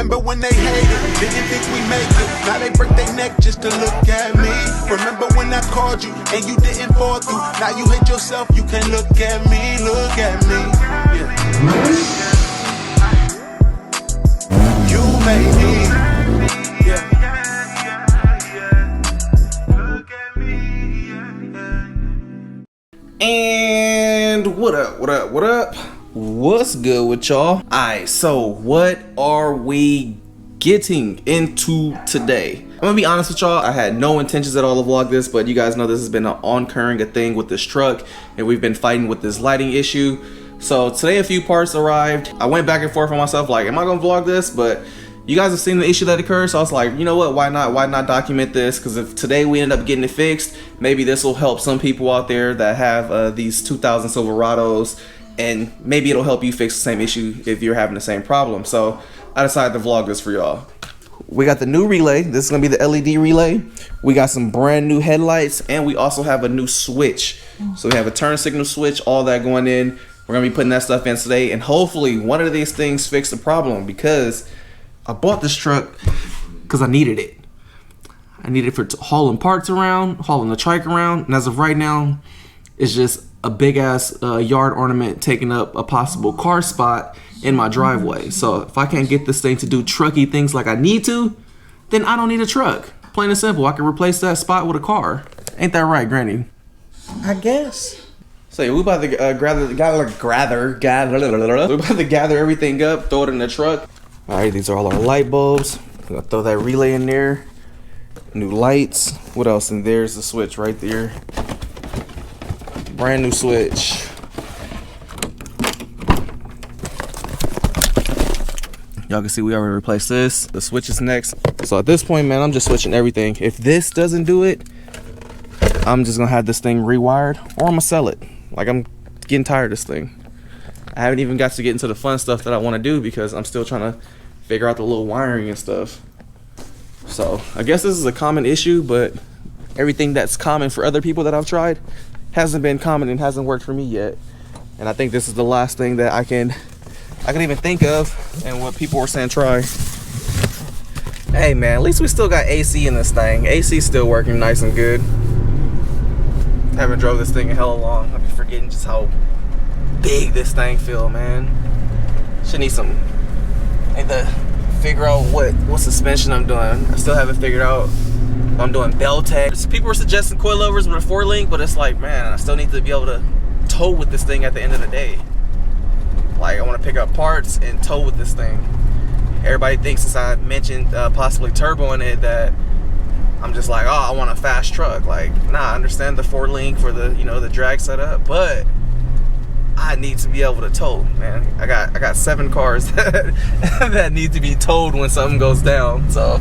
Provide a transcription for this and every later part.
Remember when they hated, didn't think we make it. Now they break their neck just to look at me. Remember when I called you and you didn't fall through. Now you hate yourself, you can't look at me, look at me. Yeah. You made me. Yeah. And what up, what up? What's good with y'all? Alright, so what are we getting into today? I'm gonna be honest with y'all, I had no intentions at all to vlog this, but you guys know this has been an oncurring thing with this truck, and we've been fighting with this lighting issue. So today a few parts arrived. I went back and forth on myself, like, am I gonna vlog this? But you guys have seen the issue that occurred, so I was like, you know what, why not document this? Because if today we end up getting it fixed, maybe this will help some people out there that have these 2000 Silverados, and maybe it'll help you fix the same issue if you're having the same problem. So I decided to vlog this for y'all. We got the new relay. This is gonna be the LED relay. We got some brand new headlights, and we also have a new switch. So we have a turn signal switch, all that going in. We're gonna be putting that stuff in today, and hopefully one of these things fix the problem, because I bought this truck because I needed it. I needed it for hauling parts around, hauling the trike around, and as of right now, it's just a big ass yard ornament taking up a possible car spot in my driveway. So if I can't get this thing to do trucky things like I need to, then I don't need a truck. Plain and simple. I can replace that spot with a car. Ain't that right, Granny? I guess. So yeah, we about to gather everything up, throw it in the truck. All right, these are all our light bulbs. I'm gonna throw that relay in there. New lights. What else? And there's the switch right there. Brand new switch. Y'all can see we already replaced this. The switch is next. So at this point, man, I'm just switching everything. If this doesn't do it, I'm just gonna have this thing rewired, or I'm gonna sell it. Like, I'm getting tired of this thing. I haven't even got to get into the fun stuff that I want to do because I'm still trying to figure out the little wiring and stuff. So I guess this is a common issue, but everything that's common for other people that I've tried hasn't been common and hasn't worked for me yet. And I think this is the last thing that I can even think of, and what people were saying try. Hey man, at least we still got AC in this thing. AC's still working nice and good. Haven't drove this thing in hella long. I'll be forgetting just how big this thing feel, man. Should need some, need to figure out what suspension I'm doing. I still haven't figured out if I'm doing Beltex. People were suggesting coilovers with a 4-link, but it's like, man, I still need to be able to tow with this thing at the end of the day. Like, I want to pick up parts and tow with this thing. Everybody thinks, since I mentioned possibly turbo in it, that I'm just like, oh, I want a fast truck. Like, nah, I understand the 4-link for the, you know, the drag setup, but I need to be able to tow, man. I got 7 cars that need to be towed when something goes down. So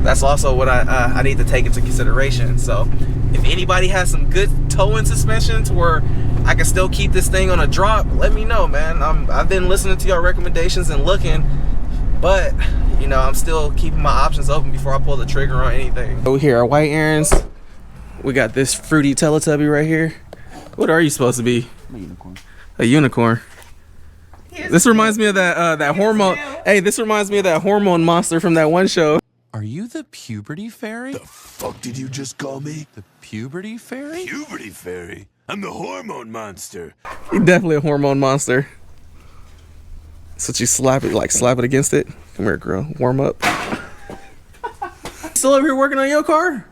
that's also what I need to take into consideration. So if anybody has some good towing suspension to where I can still keep this thing on a drop, let me know, man. I've been listening to your recommendations and looking, but you know, I'm still keeping my options open before I pull the trigger on anything. Over here, our white errands. We got this fruity Teletubby right here. What are you supposed to be? A unicorn. A unicorn. This reminds me of that hormone. Hey, this reminds me of that hormone monster from that one show. Are you the puberty fairy? The fuck did you just call me? The puberty fairy? Puberty fairy? I'm the hormone monster. You're definitely a hormone monster. So you slap it against it. Come here, girl. Warm up. Still over here working on your car?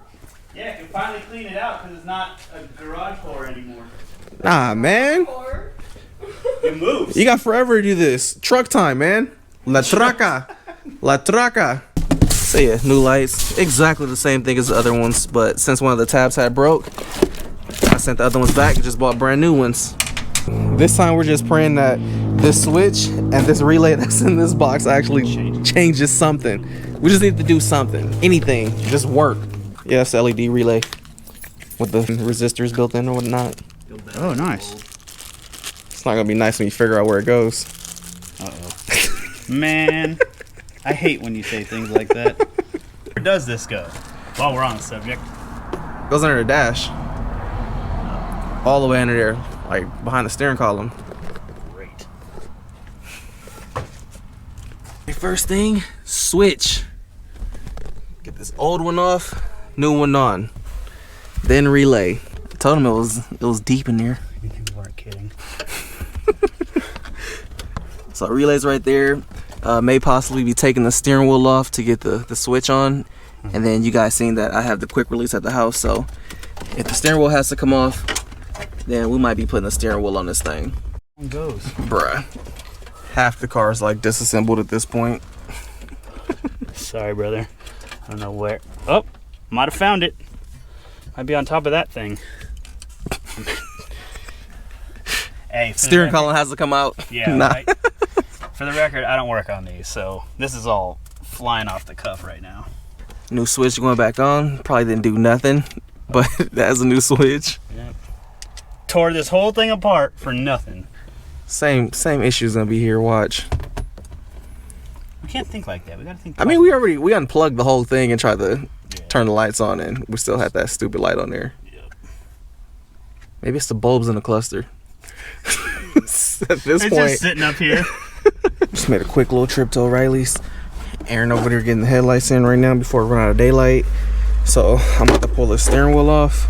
Yeah, I can finally clean it out because it's not a garage door anymore. Nah, man. It moves. You got forever to do this. Truck time, man. La traca. La traca. So yeah, new lights. Exactly the same thing as the other ones, but since one of the tabs had broke, I sent the other ones back and just bought brand new ones. This time we're just praying that this switch and this relay that's in this box actually changes something. We just need to do something. Anything. Just work. Yeah, it's LED relay with the resistors built in or whatnot. Oh, nice. It's not gonna be nice when you figure out where it goes. Uh-oh. Man, I hate when you say things like that. Where does this go? While we're on the subject. It goes under the dash. All the way under there, like behind the steering column. Great. First thing, switch. Get this old one off, new one on. Then relay. I told him it was deep in there. You weren't kidding. So relay's right there. May possibly be taking the steering wheel off to get the switch on. And then you guys seen that I have the quick release at the house. So if the steering wheel has to come off, then we might be putting the steering wheel on this thing. It goes. Bruh. Half the car is like disassembled at this point. Sorry, brother. I don't know where. Oh, might have found it. Might be on top of that thing. Hey, Steering column has to come out. Yeah, Nah. right. For the record, I don't work on these, so this is all flying off the cuff right now. New switch going back on. Probably didn't do nothing, but that's a new switch. Yeah. Tore this whole thing apart for nothing. Same issues gonna be here. Watch. We can't think like that. We gotta think. I mean, we unplugged the whole thing and tried to turn the lights on, and we still had that stupid light on there. Yep. Maybe it's the bulbs in the cluster. At this It's point, just sitting up here. just made a quick little trip to O'Reilly's. Aaron over there getting the headlights in right now before we run out of daylight. So I'm about to pull the steering wheel off,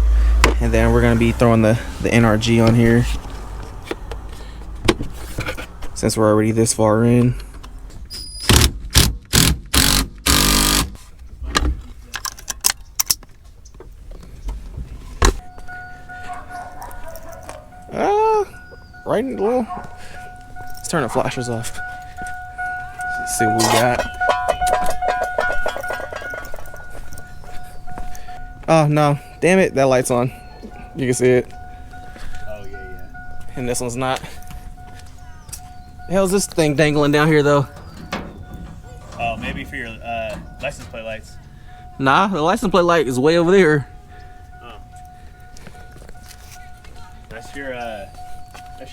and then we're gonna be throwing the NRG on here. Since we're already this far in. Right in the little. Let's turn the flashers off. Let's see what we got. Oh no, damn it, that light's on. You can see it. Oh yeah. And this one's not. The hell's this thing dangling down here though? Oh, maybe for your license plate lights. Nah, the license plate light is way over there. Oh. That's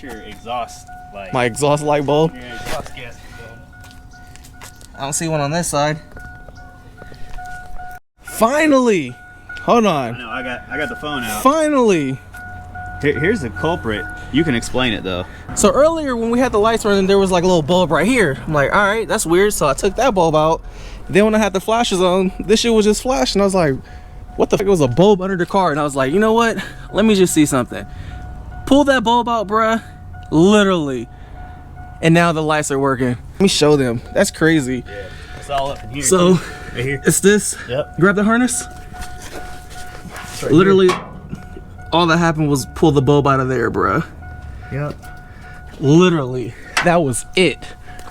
your exhaust light. My exhaust light bulb. Your exhaust gas bulb. I don't see one on this side. Finally! Hold on. No, I got the phone out. Finally! Here's the culprit. You can explain it though. So earlier when we had the lights running, there was like a little bulb right here. I'm like, all right, that's weird. So I took that bulb out. Then when I had the flashes on, this shit was just flashing. I was like, what the fuck? It was a bulb under the car. And I was like, you know what? Let me just see something. Pull that bulb out, bruh. Literally. And now the lights are working. Let me show them. That's crazy. Yeah, it's all up in here. So right here. it's this. Yep. Grab the harness. Right Literally, all that happened was pull the bulb out of there, bruh. Yep. Literally, that was it.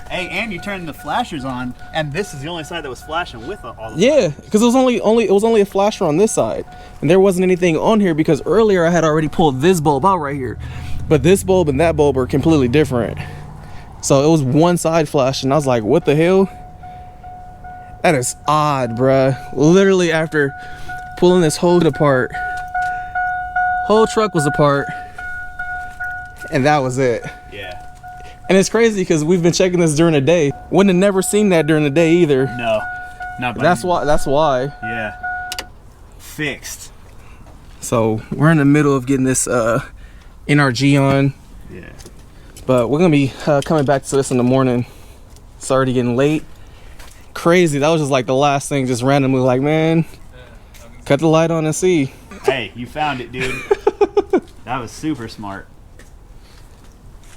Hey, and you turned the flashers on, and this is the only side that was flashing with all the Yeah, because it was only a flasher on this side, and there wasn't anything on here because earlier I had already pulled this bulb out right here, but this bulb and that bulb are completely different. So it was one side flashing. I was like, what the hell? That is odd, bruh. Literally after pulling this whole apart, whole truck was apart, and that was it. Yeah. And it's crazy because we've been checking this during the day. Wouldn't have never seen that during the day either. No. Not by That's why. Yeah. Fixed. So we're in the middle of getting this NRG on. Yeah. But we're gonna be coming back to this in the morning. It's already getting late. Crazy. That was just like the last thing, just randomly like, man, cut the light on and see. Hey, you found it, dude. That was super smart.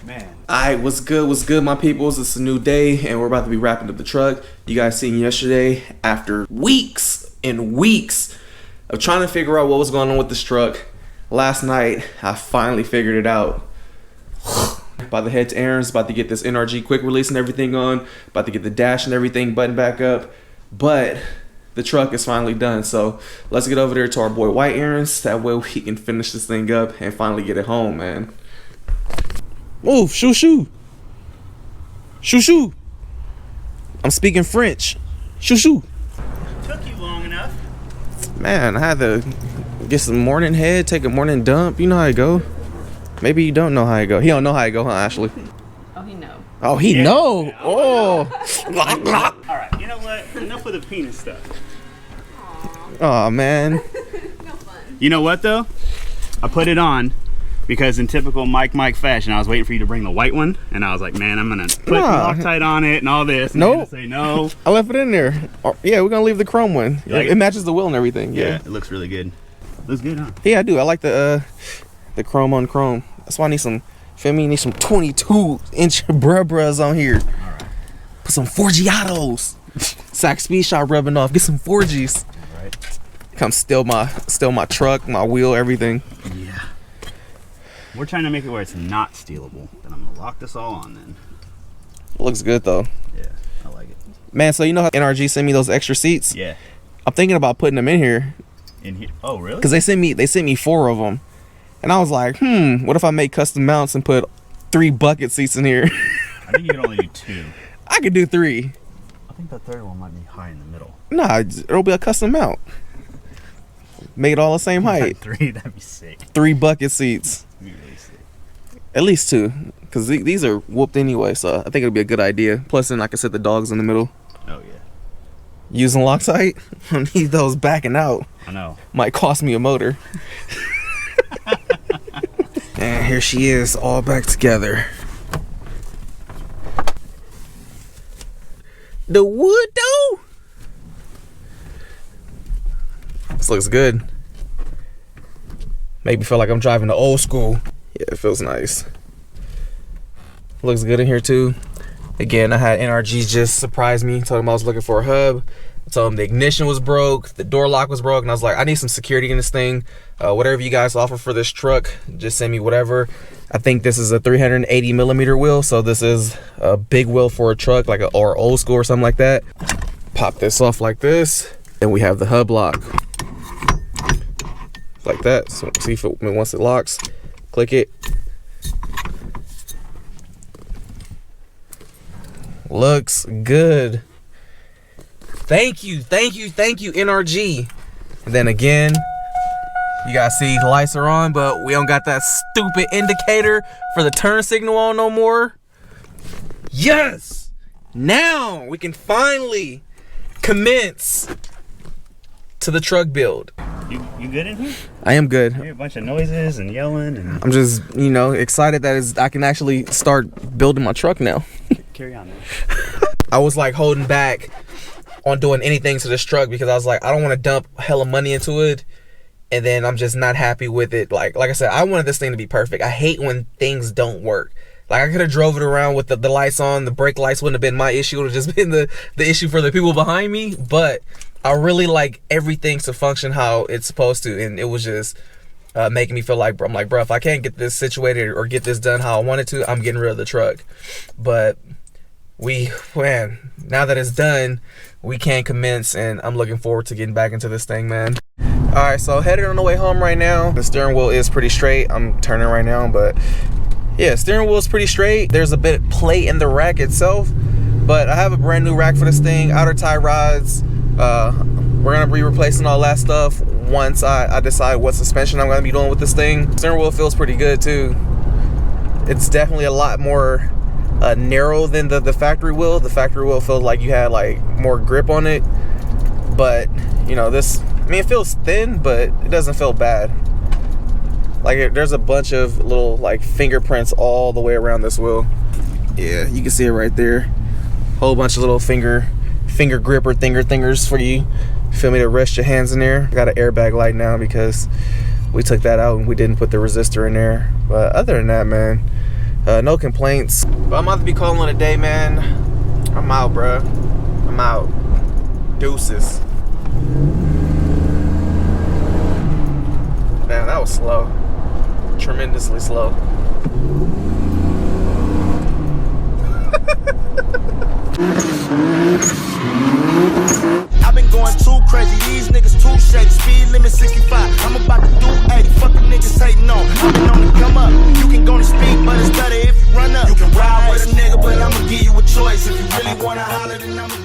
Man. Alright, what's good my peoples? It's a new day and we're about to be wrapping up the truck. You guys seen yesterday, after weeks and weeks of trying to figure out what was going on with this truck, last night I finally figured it out. About to head to Aaron's, about to get this NRG quick release and everything on, about to get the dash and everything buttoned back up, but the truck is finally done. So let's get over there to our boy White Aaron's, that way we can finish this thing up and finally get it home, man. Move, shoo shoo. Shoo shoo. I'm speaking French. Shoo shoo. Took you long enough. Man, I had to get some morning head, take a morning dump. You know how it go. Maybe you don't know how it go. He don't know how it go, huh, Ashley? Oh, he know. Oh, he know. Yeah. Oh. Alright, you know what? Enough with the penis stuff. Oh, man. No fun. You know what though? I put it on. Because in typical Mike fashion, I was waiting for you to bring the white one, and I was like, man, I'm gonna put Loctite on it and all this. And you're gonna say no. I left it in there. Yeah, we're gonna leave the chrome one. Like it matches the wheel and everything. Yeah, it looks really good. Looks good, huh? Yeah, I do. I like the chrome on chrome. That's why I need some. Feel me? Need some 22-inch bruh on here. All right. Put some Forgiatos. Sack speed shot rubbing off. Get some 4Gs. All right. Come steal my truck, my wheel, everything. Yeah. We're trying to make it where it's not stealable. Then I'm gonna lock this all on then. Looks good though. Yeah, I like it. Man, so you know how NRG sent me those extra seats? Yeah. I'm thinking about putting them in here. In here? Oh, really? Because they sent me 4 of them. And I was like, what if I make custom mounts and put 3 bucket seats in here? I think you can only do 2. I could do 3. I think the third one might be high in the middle. Nah, it'll be a custom mount. Make it all the same height. 3, that'd be sick. 3 bucket seats. That'd be really sick. At least 2. Because these are whooped anyway, so I think it'll be a good idea. Plus then I can set the dogs in the middle. Oh, yeah. Using Loctite? I need those backing out. I know. Might cost me a motor. And here she is, all back together. The wood though? This looks good. Make me feel like I'm driving the old school. Yeah, it feels nice. Looks good in here too. Again, I had NRG just surprise me. Told him I was looking for a hub. I told him the ignition was broke, the door lock was broke, and I was like, I need some security in this thing. Whatever you guys offer for this truck, just send me whatever. I think this is a 380 millimeter wheel, so this is a big wheel for a truck, like or old school or something like that. Pop this off like this, and we have the hub lock. Like that. So see if it, once it locks, click it. Looks good. Thank you, NRG. And then again, you guys see the lights are on, but we don't got that stupid indicator for the turn signal on no more. Yes! Now we can finally commence to the truck build. You good in here? I am good. You hear a bunch of noises and yelling and... I'm just, excited that I can actually start building my truck now. Carry on, man. I was like holding back on doing anything to this truck because I was like, I don't want to dump hella money into it and then I'm just not happy with it. Like I said, I wanted this thing to be perfect. I hate when things don't work. Like I could have drove it around with the lights on, the brake lights wouldn't have been my issue. It would have just been the issue for the people behind me. But I really like everything to function how it's supposed to, and it was just making me feel like, I'm like, bro, if I can't get this situated or get this done how I wanted to, I'm getting rid of the truck. But now that it's done, we can commence, and I'm looking forward to getting back into this thing, man. All right, so headed on the way home right now. The steering wheel is pretty straight. I'm turning right now, but yeah, steering wheel is pretty straight. There's a bit of play in the rack itself, but I have a brand new rack for this thing. Outer tie rods. We're gonna be replacing all that stuff once I decide what suspension I'm gonna be doing with this thing. Steering wheel feels pretty good too. It's definitely a lot more narrow than the factory wheel. The factory wheel felt like you had like more grip on it, but this, it feels thin, but it doesn't feel bad. Like there's a bunch of little like fingerprints all the way around this wheel. Yeah, you can see it right there. Whole bunch of little finger gripper thingers for you. Feel me, to rest your hands in there. I got an airbag light now because we took that out and we didn't put the resistor in there. But other than that, man, no complaints. But I'm about to be calling it a day, man. I'm out, bruh. I'm out. Deuces. Man, that was slow. Tremendously slow. I've been going too crazy, these niggas too shady. Speed limit 65, I'm about to do 80. Fucking niggas hating on, I've been on the come up. You can go to speed, but it's better if you run up. You can ride with a nigga, but I'ma give you a choice. If you really wanna holler, then I'ma